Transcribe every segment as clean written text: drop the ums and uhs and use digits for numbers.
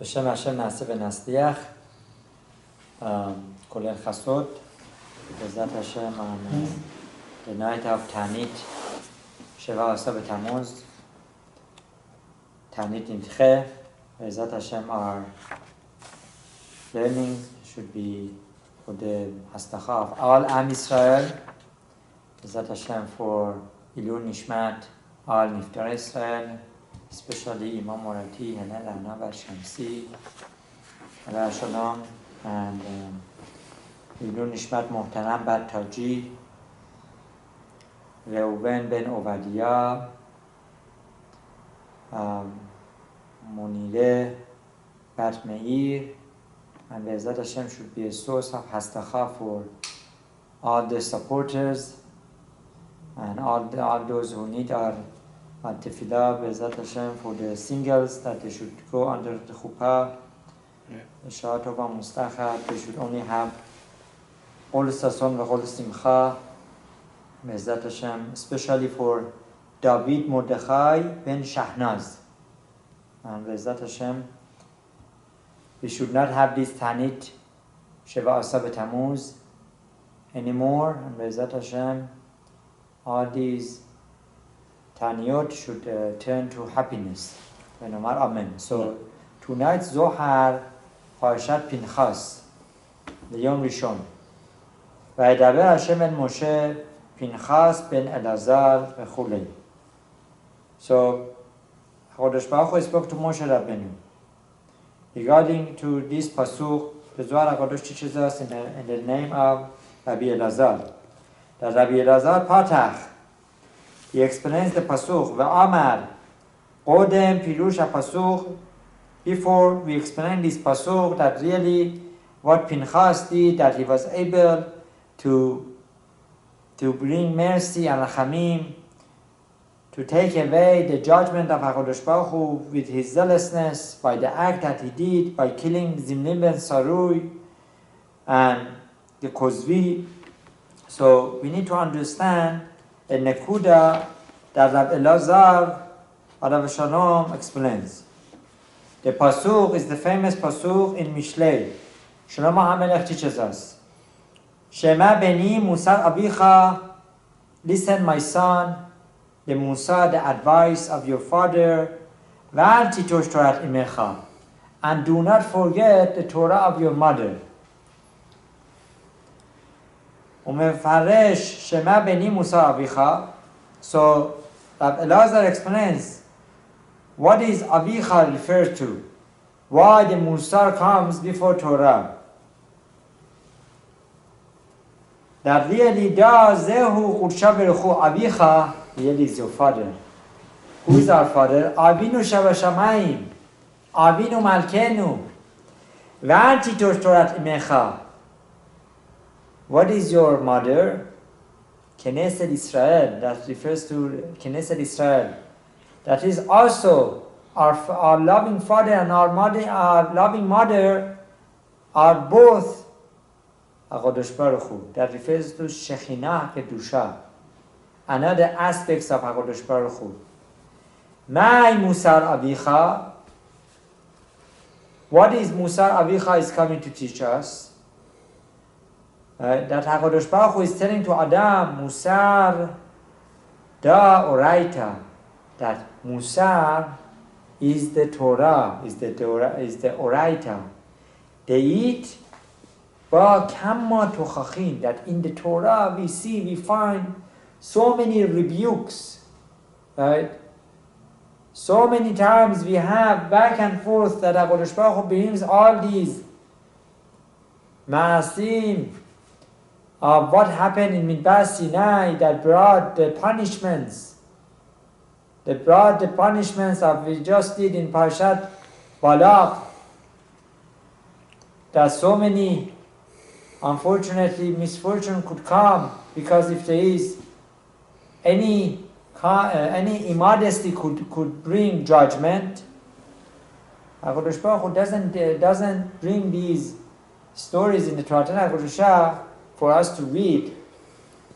בשם השם נעשה ונצליח, כולל חצות, בעזרת השם, the night of תענית 17 בתמוז, תענית נדחה, בעזרת השם our learning should be for the הצלחה of all עם ישראל, בעזרת השם for עילוי נשמת all נפטרי ישראל, especially Imam Morati, Hanela, Nava, Shamsi, Allah Shalom, and Ilun Nishmat Muhtaram Bat Taji, Reuven Ben Ovadia, Munire Bat Meir, and Bezat Hashem should be a source of hastacha for all the supporters and all those who need our tefillah, Bezat Hashem, for the singles, that they should go under the chuppah, Shah Tova Mustacha, they should only have all sason và all simcha, Bezat Hashem, especially for David Mordechai ben Shahnaz. And Bezat Hashem, we should not have this Tanit Sheva Asa B'Tamuz anymore, and Bezat Hashem, all these Taniyot should turn to happiness. Amen. So tonight's Zohar, Parashat Pinchas, the Yom Rishon. Vaydaber Hashem el Moshe, Pinchas ben Elazar, v'chulei. So HaKadosh Baruch Hu spoke to Moshe Rabbeinu regarding to this pasuk. The Zohar HaKadosh teaches us in the name of Rabbi Elazar. That Rabbi Elazar Patach, he explains the pasuk, V'amar, Qodem Pirush HaPasuk. Before we explain this pasuk, that really what Pinchas did, that he was able to bring mercy and rachamim, to take away the judgment of HaKadosh Baruch Hu with his zealousness by the act that he did, by killing Zimlim ben Sarui and the Kozvi. So we need to understand the Nekuda that Rabbi Elazar Alav Shalom explains. The pasuk is the famous pasuk in Mishlei. Shlomo HaMelech teaches us, Shema beni musar abicha, listen my son, the musar, the advice of your father, v'al titosh torat imecha, and do not forget the Torah of your mother. Umefaresh Shema beni musar abicha. So Rabbi Elazar explains what is abicha referred to, why the musar comes before Torah. That really does zehu chudsha beruchu abicha, really is your father. Who is our father? Avinu shabashamayim, Avinu malkenu, v'al titosh torat imecha. What is your mother? Knesset Israel, that refers to Knesset Israel. That is also our loving father and our loving mother are both HaKadosh Baruch Hu. That refers to Shekhinah Kedusha, another aspects of HaKadosh Baruch Hu. Mai Musar Avicha. What is Musar Avicha is coming to teach us? That HaKadosh Baruch Hu is telling to Adam, Musar da oraita, that Musar is the Torah, is the oraita. Deit ba kamma tochachin, that in the Torah we find so many rebukes, right? So many times we have back and forth that HaKadosh Baruch Hu brings all these maasim of what happened in Midbar Sinai that brought the punishments. Of we just did in Parashat Balak. That so many, unfortunately, misfortune could come, because if there is any immodesty could bring judgment. HaKadosh Baruch Hu doesn't bring these stories in the Torah HaKadoshah for us to read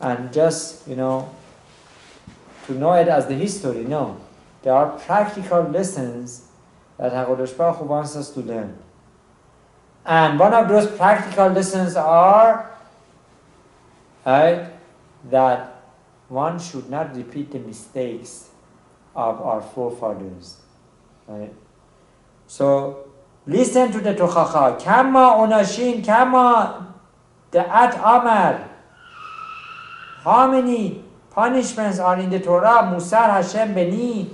and just, to know it as the history. No. There are practical lessons that HaKadosh Baruch Hu wants us to learn. And one of those practical lessons are, right, that one should not repeat the mistakes of our forefathers. Right? So, listen to the Tochacha. Kama onashin, kama da'at amar. How many punishments are in the Torah? Musar Hashem beni,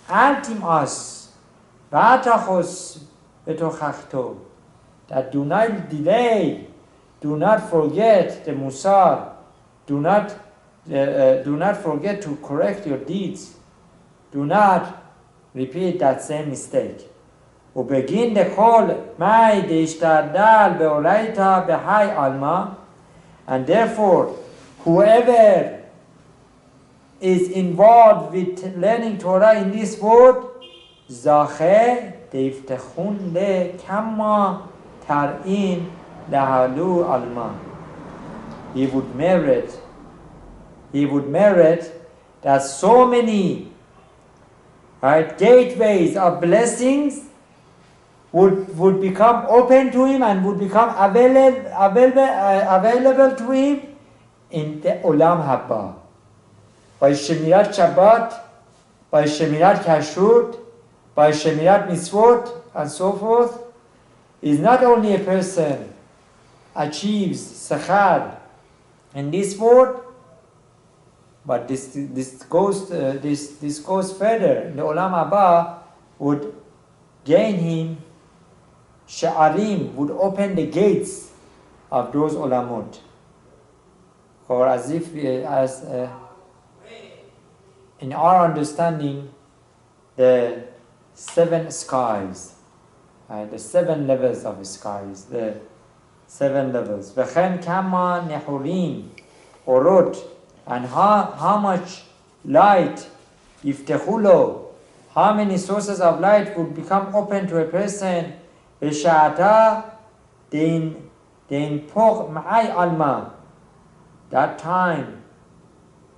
altim as, v'atachos betochachto. That do not delay, do not forget the Musar, do not forget to correct your deeds. Do not repeat that same mistake. ובגין דכל מאי דשתדל באורייתא בהי עלמא, and therefore whoever is involved with learning Torah in this world, זכה דיפתחון לכמה תרעין להעלו עלמא. He would merit that so many, right, gateways of blessings would become open to him and would become available to him in the Olam Haba. By Shemirat Shabbat, by Shemirat Kashrut, by Shemirat Mitzvot, and so forth, is not only a person achieves Sachar in this world, but this goes further. In the Olam Haba would gain him Sha'arim, would open the gates of those Olamot. Or as if, in our understanding, the 7 skies, the 7 levels of skies, the 7 levels. V'chen kama nehurim, orot, and how much light, yiftechulo, how many sources of light would become open to a person, v'sha'ata den poch ma'ay alma, that time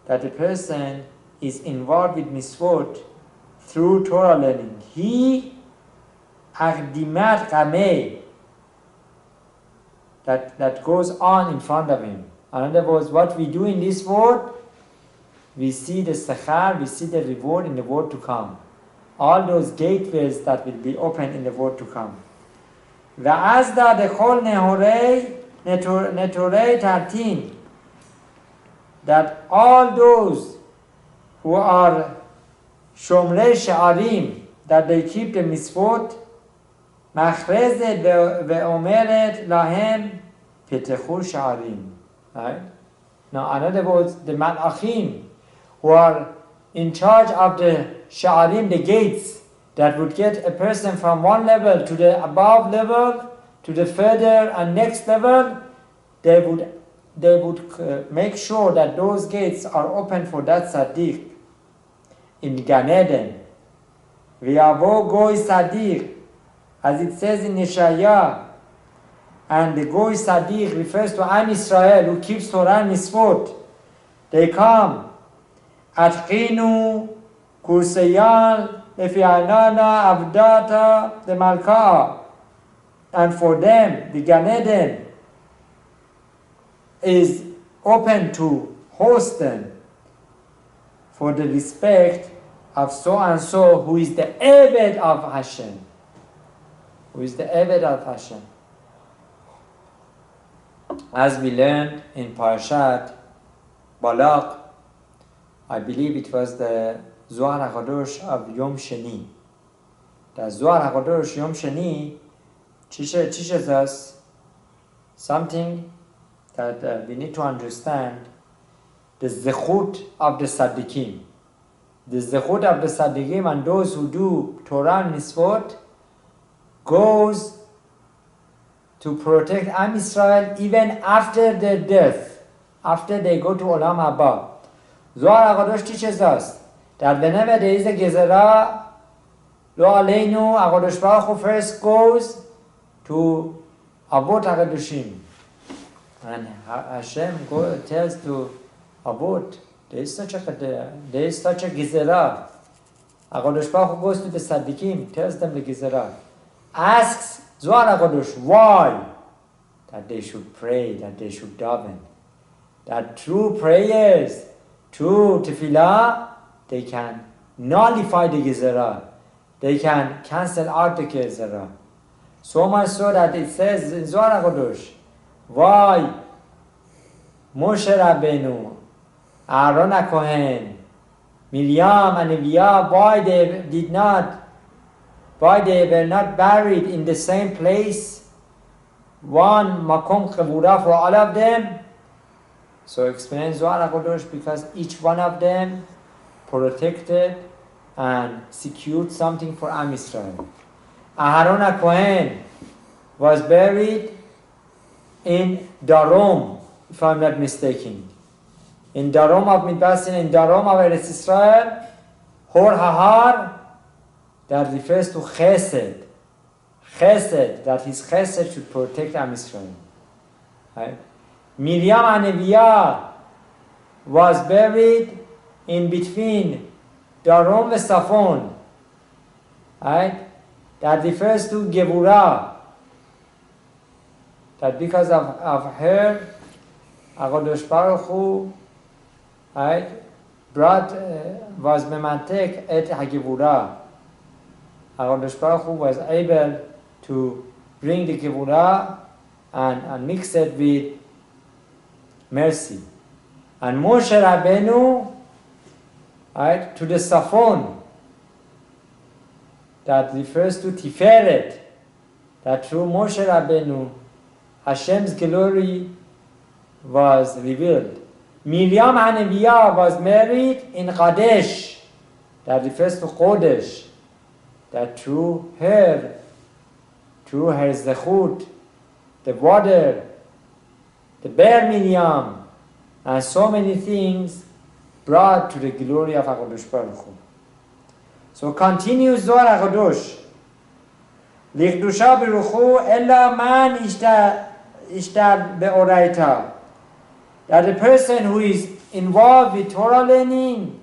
that a person is involved with mitzvot through Torah learning. He aqdimat kameh, that goes on in front of him. In other words, what we do in this world, we see the sachar, we see the reward in the world to come. All those gateways that will be open in the world to come. Va'azda dechol netorei tartin, that all those who are shomrei sha'arim, that they keep the mitzvot, machrezet ve'omeret lahem petechu sha'arim. Right? Now, in other words, the malachim who are in charge of the sha'arim, the gates, that would get a person from one level to the above level, to the further and next level, they would make sure that those gates are open for that tzaddik. In Gan Eden, V'yavo goy tzaddik, as it says in Yeshaya, and the goy tzaddik refers to Am Yisrael who keeps Torah and Mitzvot. They come, Atchinu kurseyal lefi'anana avdata the malka, and for them the Gan Eden is open to host them for the respect of so and so who is the Eved of Hashem. Who is the Eved of Hashem. As we learned in Parashat Balak, I believe it was the Zohar HaKadosh of Yom Sheni. The Zohar HaKadosh Yom Sheni teaches us something that we need to understand, the zechut of the tzaddikim. The zechut of the tzaddikim and those who do Torah and Mitzvot goes to protect Am Yisrael even after their death, after they go to Olam Haba. Zohar HaKadosh teaches us that whenever there is a gezerah, Lo Aleinu, HaKadosh Baruch Hu first goes to Avot HaKadoshim. And Hashem tells to Avot, there is such a gezerah. HaKadosh Baruch Hu goes to the Tzaddikim, tells them the Gezerah, asks Zohar HaKadosh why? That they should pray, that they should daven. That through prayers, through tefillah, they can nullify the Gezerah. They can cancel out the Gezerah. So much so that it says in Zohar HaKadosh, why Moshe Rabbeinu, Aaron HaKohen, Miriam and Neviah, why they were not buried in the same place, one makom chavura for all of them. So explains Zohar HaKadosh, because each one of them protected and secured something for Am Yisrael. Aaron HaKohen was buried in Darom, if I'm not mistaken. In Darom of Midbasin, in Darom of Eretz Yisrael, Hor Hahar, that refers to Chesed. Chesed, that his Chesed should protect Am Yisrael. Right? Miriam and Neviah was buried in between Darom and Safon. Right? That refers to Gevurah. That because of her, HaKadosh Baruch Hu, right, was memantek et HaGevurah. HaKadosh Baruch Hu was able to bring the Gevurah and mix it with mercy. And Moshe Rabbeinu, right, to the Safon, that refers to Tiferet, that through Moshe Rabbeinu, Hashem's glory was revealed. Miriam Haneviyah was married in Qadesh, that refers to Qodesh, that through her zechut, the water, the Ber Miriam, and so many things brought to the glory of HaKadosh Baruch Hu. So continues Zohar HaKadosh, L'Kedusha B'ruchu Ella Man Ishtad Be'oraita, that the person who is involved with Torah learning,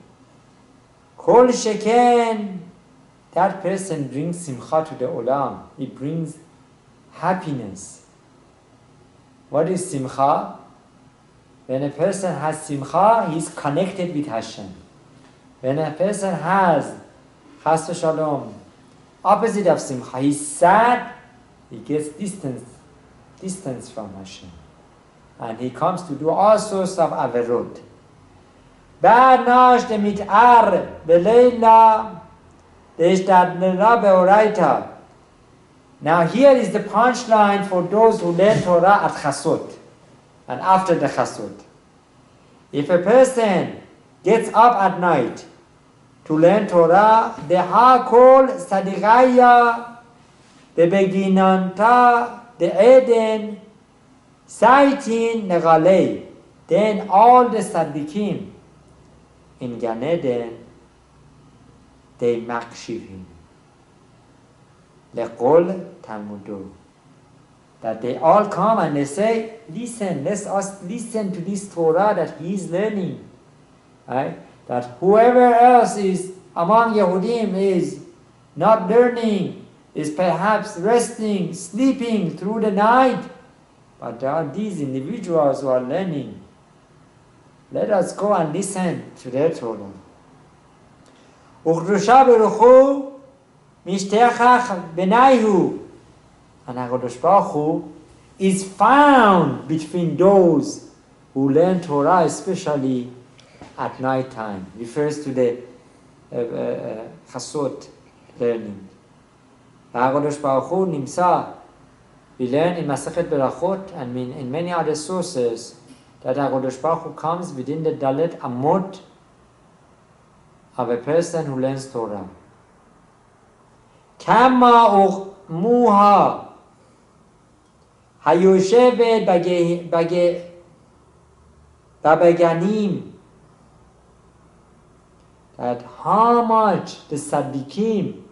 Kol Sheken, that person brings simcha to the olam. It brings happiness. What is simcha? When a person has simcha, he is connected with Hashem. When a person has chas v'shalom, opposite of simcha, he is sad, he gets distance from Hashem. And he comes to do all sorts of averot. Ba'anash de mit'ar be'leila de'ishtadnera be'oraita. Now here is the punchline for those who learn Torah at Hasot and after the Hasot. If a person gets up at night to learn Torah, deha kol sadigaya bebeginanta de'eden saitin negalei. Then all the tzaddikim in Gan Eden, they makshiv him. Leqol Talmudo. That they all come and they say, listen, let us listen to this Torah that he is learning. Right? That whoever else is among Yehudim is not learning, is perhaps resting, sleeping through the night. But there are these individuals who are learning. Let us go and listen to their Torah. U'Kedusha B'ruchu Mishtechach B'naihu. And HaKadosh Baruch Hu is found between those who learn Torah, especially at night time. Refers to the Hasot learning. HaKadosh Baruch Hu Nimsa. We learn in Masechet Berachot and in many other sources that HaKadosh Baruch Hu comes within the Dalet Amot of a person who learns Torah. Kama Muha Hayoshevet Babeganim, that how much the Tzaddikim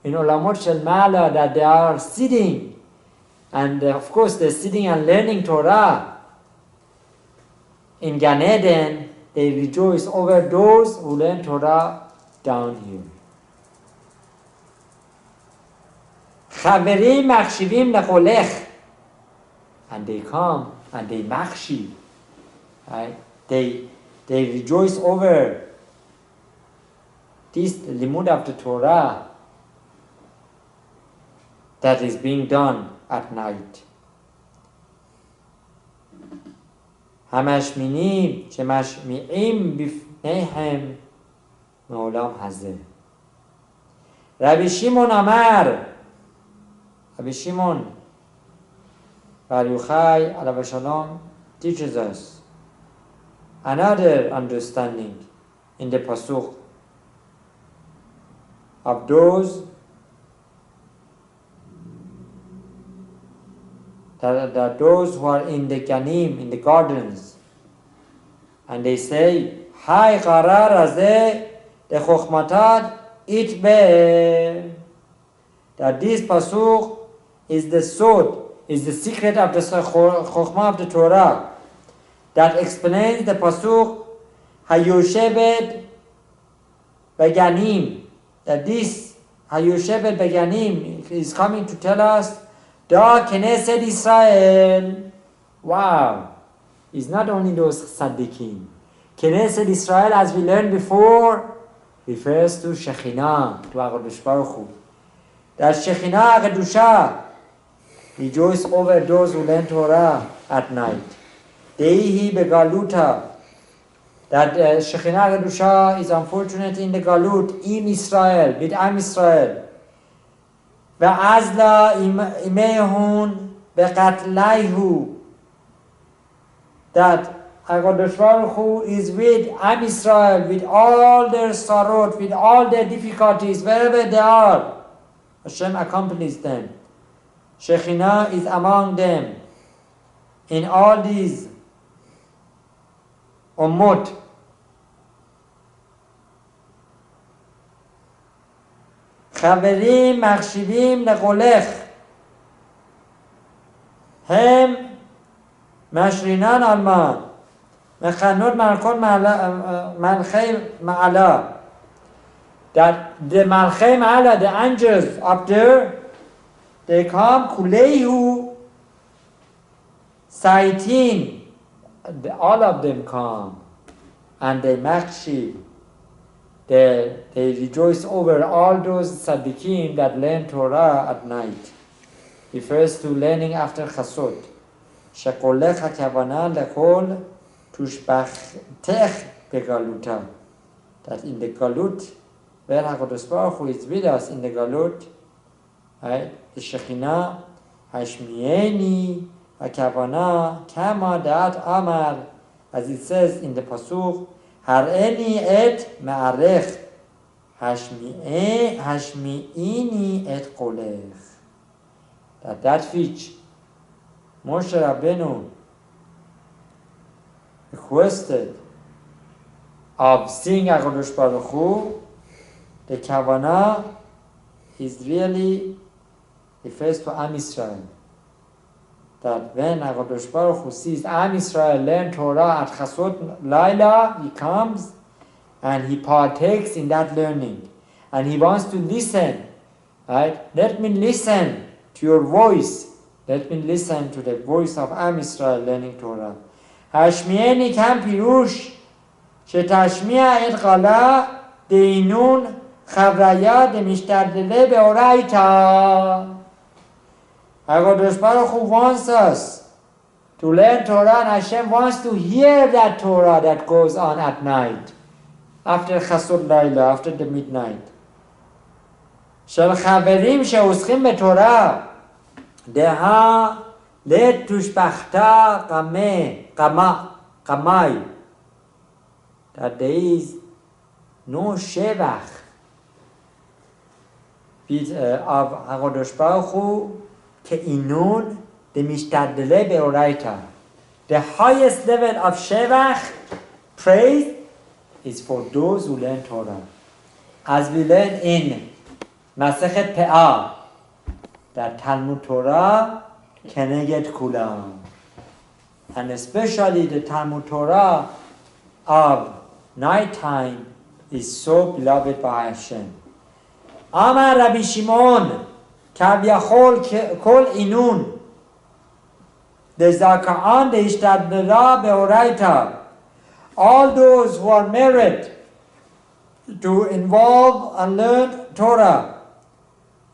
in Olamot Shel Mala, that they are sitting, and of course they're sitting and learning Torah in Gan Eden, they rejoice over those who learn Torah down here. חברים מקשיבים לקולך. And they come and they makshi. Right? They rejoice over this limud of the Torah that is being done at night. המשמינים שמשמיעים בפניהם מעולם הזה. רבי שמעון אמר, רבי שמעון בר יוחאי עליו השלום teaches us another understanding in the pasuk of those that those who are in the ganim, in the gardens, and they say, Hai qarar azeh de chokhmatad itbe. That this pasuk is the sod, is the secret of the chokhmah of the Torah, that explains the pasuk hayoshevet beganim. That this hayoshevet beganim is coming to tell us Da Knesset Israel. Wow. It's not only those tzaddikim. Knesset Israel, as we learned before, refers to Shekhinah, to HaKadosh Baruch Hu. That Shekhinah HaKadusha rejoice over those who learn Torah at night. Deihi begaluta. That Shekhinah HaKadusha is unfortunate in the galut, in Israel, with Am Israel. Ve'azla imehun beqatlayhu. That HaKadosh Baruch Hu is with Am Israel, with all their sarot, with all their difficulties, wherever they are. Hashem accompanies them. Shekhinah is among them in all these ummot. חברים מקשיבים לקולך, הם משרינן על מה? מכנות מלכות מלכי מעלה. That the מלכי מעלה, the angels up there, they come, kuleihu saitin, all of them come, and they makshi. They rejoice over all those tzaddikim that learn Torah at night. Refers to learning after Hasot. Shekolech hakavana lekol tushbachtech begaluta. That in the galut, where HaKadosh Baruch Hu is with us in the galut, right? The Shekhinah, Hashmieni, hakavana, kama da'at amar, as it says in the pasuk, Har'eni et ma'arech, hashmi'ini et kolech. That which Moshe Rabbeinu requested of seeing HaKadosh Baruch Hu, the kavanah is really refers to Am Israel. That when HaKadosh Baruch Hu sees Am Israel learn Torah at Xasot Laila, he comes and he partakes in that learning. And he wants to listen. Right? Let me listen to your voice. Let me listen to the voice of Am Israel learning Torah. Hashmieni kam pirush shetashmiya et qala deinun chavraya demishtadele beoraita. HaKadosh Baruch Hu wants us to learn Torah, and Hashem wants to hear that Torah that goes on at night, after Xasot Laila, after the midnight. של חברים שעוסקים בתורה, דהה לתושבחתה קמאי. That there is no shevach of HaKadosh Baruch Hu Ke'inun de mishtadele beoraita. The highest level of shevach, praise, is for those who learn Torah. As we learn in Masechet Pe'ah, that Talmud Torah keneged kulam. And especially the Talmud Torah of nighttime is so beloved by Hashem. Amar Rabbi Shimon, כביכול כל עינון דזכאן דהשתדלה באורייתא. All those who are married to involve and learn Torah,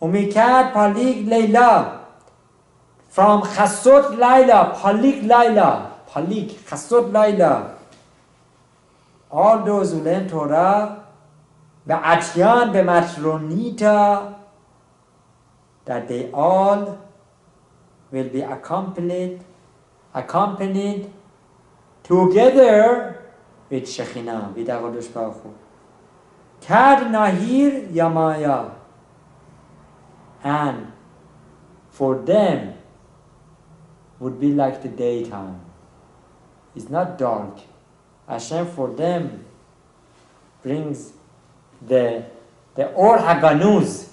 ומכאן פליג לילה, from חצות לילה, פליג לילה, פליג, חצות לילה. All those who learn Torah, בעטיין במטרוניתא, that they all will be accompanied together with Shekhinah, with HaKadosh Baruch Hu. Kad Nahir Yamaya. And for them would be like the daytime. It's not dark. Hashem for them brings the Or Haganuz,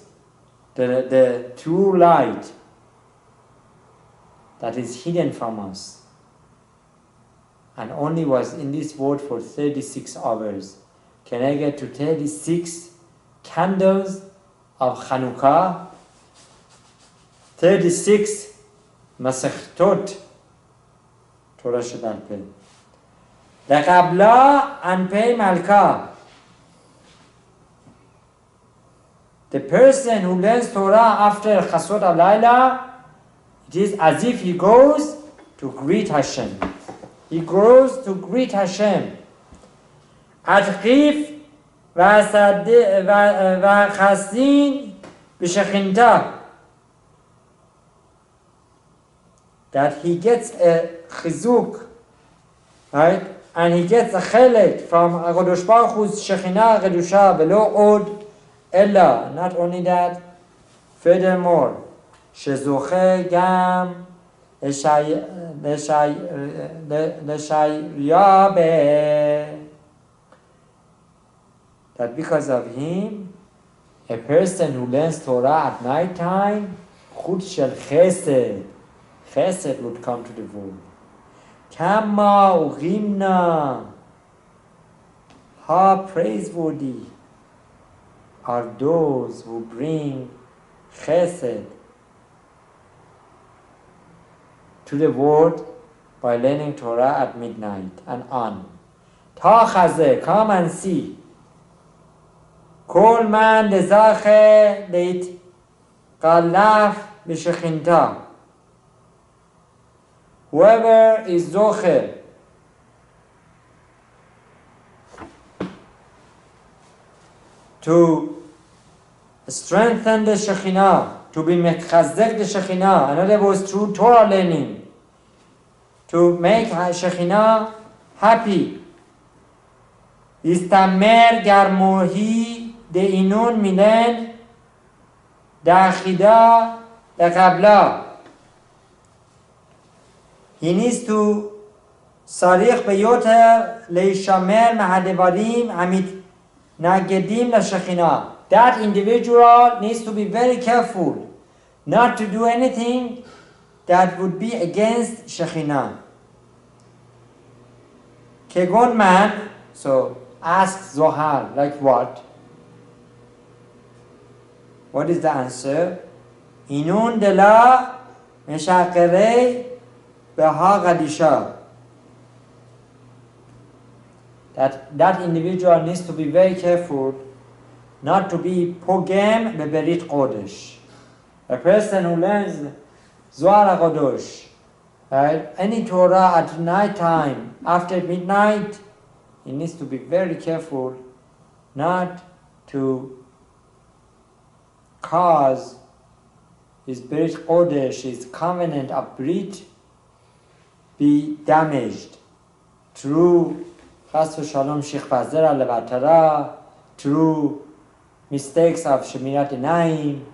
the true light that is hidden from us, and only was in this world for 36 hours. Can I get to 36 candles of Chanukah, 36 Masechtot, Torah Shebal-Peh. Le'Kabla and Pei Malka. The person who learns Torah after Hasot Halaila, it is as if he goes to greet Hashem. He goes to greet Hashem. Adchif v'chasin b'shechinta. That he gets a chizuk, right? And he gets a chelet from HaKadosh Baruch Hu's Shekhinah Kedusha v'lo od ella. Not only that, furthermore, shezoche gam l'shayyabe. That because of him, a person who learns Torah at night time, chut shel chesed, chesed would come to the world. Kama u'chimna, how praiseworthy are those who bring chesed to the world by learning Torah at midnight and on. Ta chazeh, come and see. Kol man dezache leit galaf b'shechinta. Whoever is zoche to strengthen the Shekhinah, to be mechazek the Shekhinah, in other words, through Torah learning, to make Shekhinah happy. Istamer garmohi de inun milen da'achida le'kabla. He needs to sarich beyoter leishamer mahadvarim amit nagedim lashekhinah. That individual needs to be very careful not to do anything that would be against Shekhinah. Kegon man, so ask Zohar, like what? What is the answer? Inun dela meshakerei beha gadisha. That individual needs to be very careful not to be pogem beberit kodesh. A person who learns Zohar HaKadosh, right? Any Torah at night time, after midnight, he needs to be very careful not to cause his Berit Kodesh, his covenant of Brit, be damaged through Chas v'Shalom Shichva Zera Levatara, through mistakes of Shemirat Einayim,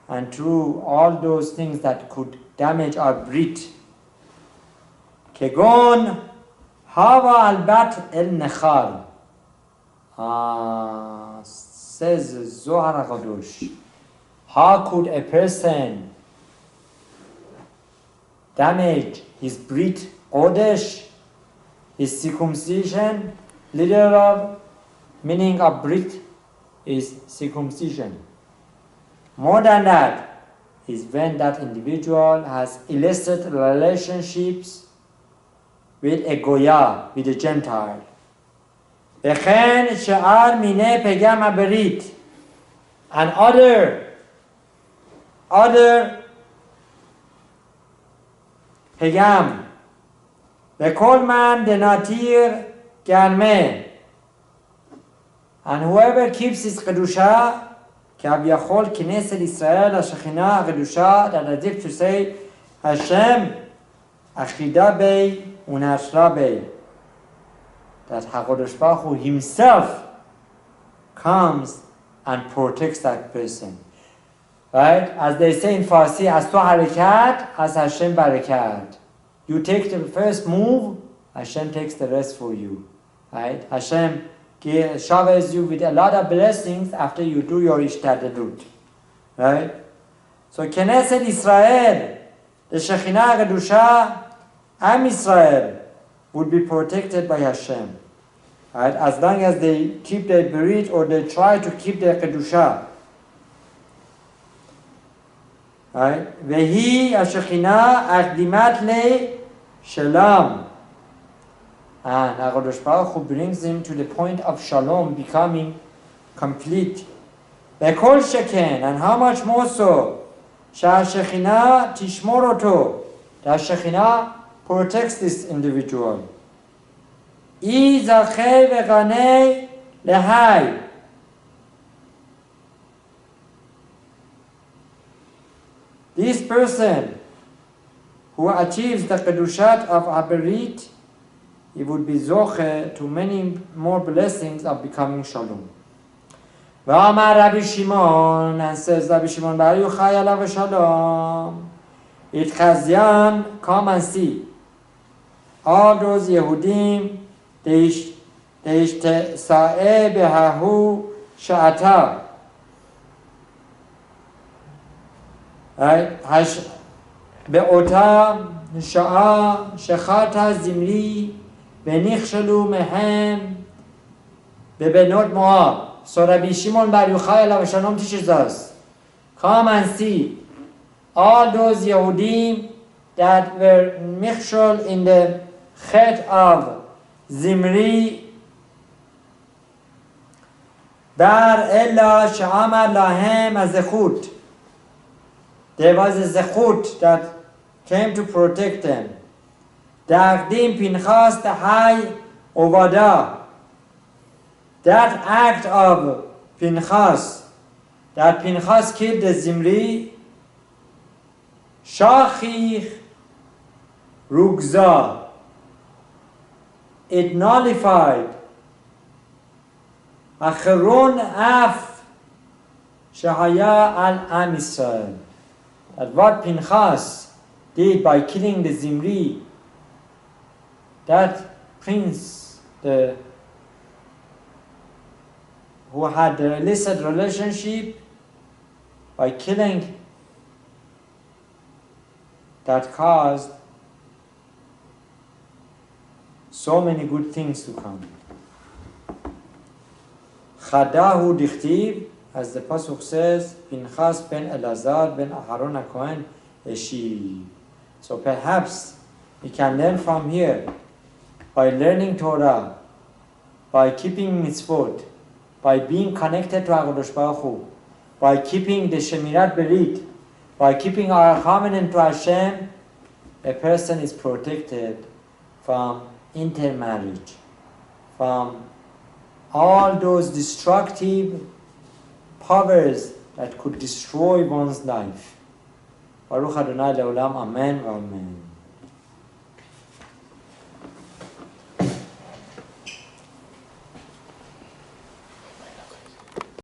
and through all those things that could damage our Brit. Kegon Hava al-Bat el-Nechar. Says Zohar HaKadosh. How could a person damage his Brit Kodesh, his circumcision? Literal meaning of Brit is circumcision. More than that, is when that individual has illicit relationships with a Goya, with a Gentile. וכן שאר מיני פגם הברית, and other פגם, וכל man דנתיר גרמה, and whoever keeps his קדושה, כביכול כנסת ישראל, השכינה הקדושה, that as if to say, Hashem אחידה בי ונשרה בי, that HaKadosh Baruch Hu himself comes and protects that person. Right? As they say in Farsi, as to harakat, as Hashem barakat. You take the first move, Hashem takes the rest for you. Right? Hashem showers you with a lot of blessings after you do your ishtadlut. Right? So Knesset Israel, the Shekhinah Kedusha, Am Israel, would be protected by Hashem. Right? As long as they keep their berit or they try to keep their Kedusha. Right? Vehi Ashekhinah Akdimat Le Shalom. And HaKadosh Baruch Hu brings him to the point of Shalom, becoming complete. Bekol Sheken, and how much more so? Sha'ashekhinah Tishmor Oto. The Shekhinah protects this individual. I Zachei Veganei Lehai. This person who achieves the Kedushat of Aberit, he would be zoche to many more blessings of becoming Shalom. V'amar Rabbi Shimon, and says Rabbi Shimon Bar Yochai alav Shalom, Itchazyan, come and see. All those Yehudim, Deishtesa'e behahu sha'ata. Right? Be'ota sha'a shechata zimri v'nichshalu mehem bebenot Moab. So Rabbi Shimon Bar Yochai alav Shalom teaches us, come and see all those Yehudim that were michshol in the chet of Zimri, Bar Ella Sha'amar Lahem Azechut. There was a zechut that came to protect them. Da'akdim Pinchas Tahai Ovada. That act of Pinchas, that Pinchas killed the Zimri, Shachich Rugza. It nullified Acheron Af Shahaya al Am Yisrael. That what Pinchas did by killing the Zimri, that prince, who had the illicit relationship, by killing, that caused so many good things to come. Chadahu dichtiv, as the pasuk says, Pinchas ben Elazar ben Aharon HaKohen Eshiv. So perhaps we can learn from here, by learning Torah, by keeping mitzvot, by being connected to HaKadosh Baruch Hu, by keeping the Shemirat Berit, by keeping our covenant to Hashem, a person is protected from intermarriage, from all those destructive powers that could destroy one's life. Baruch Adonai Leolam, Amen, Amen.